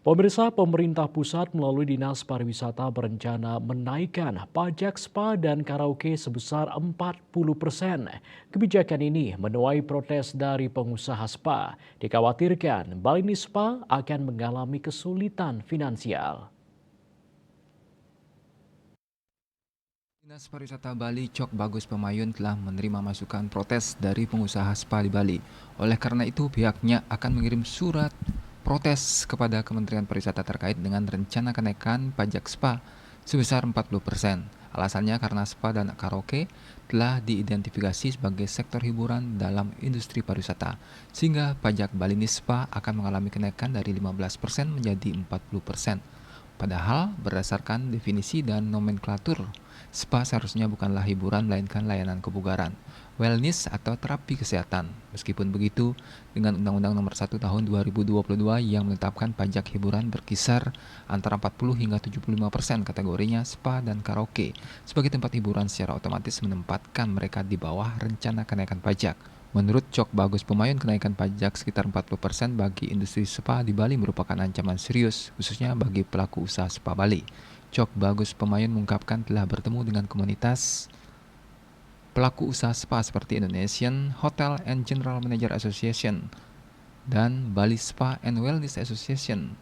Pemirsa, pemerintah pusat melalui Dinas Pariwisata berencana menaikkan pajak spa dan karaoke sebesar 40%. Kebijakan ini menuai protes dari pengusaha spa. Dikhawatirkan Balini Spa akan mengalami kesulitan finansial. Dinas Pariwisata Bali Cok Bagus Pemayun telah menerima masukan protes dari pengusaha spa di Bali. Oleh karena itu, pihaknya akan mengirim surat protes kepada Kementerian Pariwisata terkait dengan rencana kenaikan pajak spa sebesar 40%. Alasannya karena spa dan karaoke telah diidentifikasi sebagai sektor hiburan dalam industri pariwisata, sehingga pajak Balini Spa akan mengalami kenaikan dari 15% menjadi 40%. Padahal berdasarkan definisi dan nomenklatur, spa seharusnya bukanlah hiburan melainkan layanan kebugaran, wellness atau terapi kesehatan. Meskipun begitu, dengan Undang-Undang Nomor 1 Tahun 2022 yang menetapkan pajak hiburan berkisar antara 40 hingga 75% kategorinya spa dan karaoke sebagai tempat hiburan secara otomatis menempatkan mereka di bawah rencana kenaikan pajak. Menurut Cok Bagus Pemayun, kenaikan pajak sekitar 40% bagi industri spa di Bali merupakan ancaman serius, khususnya bagi pelaku usaha spa Bali. Cok Bagus Pemayun mengungkapkan telah bertemu dengan komunitas pelaku usaha spa seperti Indonesian Hotel and General Manager Association dan Bali Spa and Wellness Association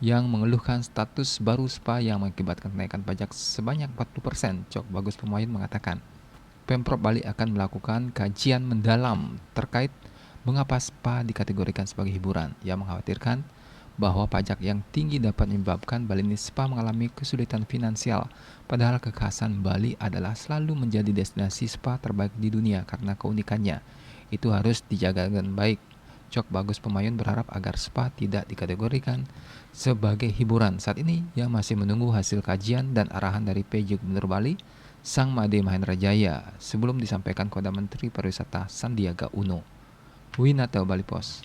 yang mengeluhkan status baru spa yang mengakibatkan kenaikan pajak sebanyak 40%. Cok Bagus Pemayun mengatakan, Pemprov Bali akan melakukan kajian mendalam terkait mengapa spa dikategorikan sebagai hiburan. Ia mengkhawatirkan bahwa pajak yang tinggi dapat menyebabkan Balini Spa mengalami kesulitan finansial. Padahal kekhasan Bali adalah selalu menjadi destinasi spa terbaik di dunia karena keunikannya. Itu harus dijaga dengan baik. Cok Bagus Pemayun berharap agar spa tidak dikategorikan sebagai hiburan. Saat ini ia masih menunggu hasil kajian dan arahan dari PJ Gubernur Bali Sang Made Mahendra Jaya sebelum disampaikan kepada Menteri Pariwisata Sandiaga Uno. Winata Bali Pos.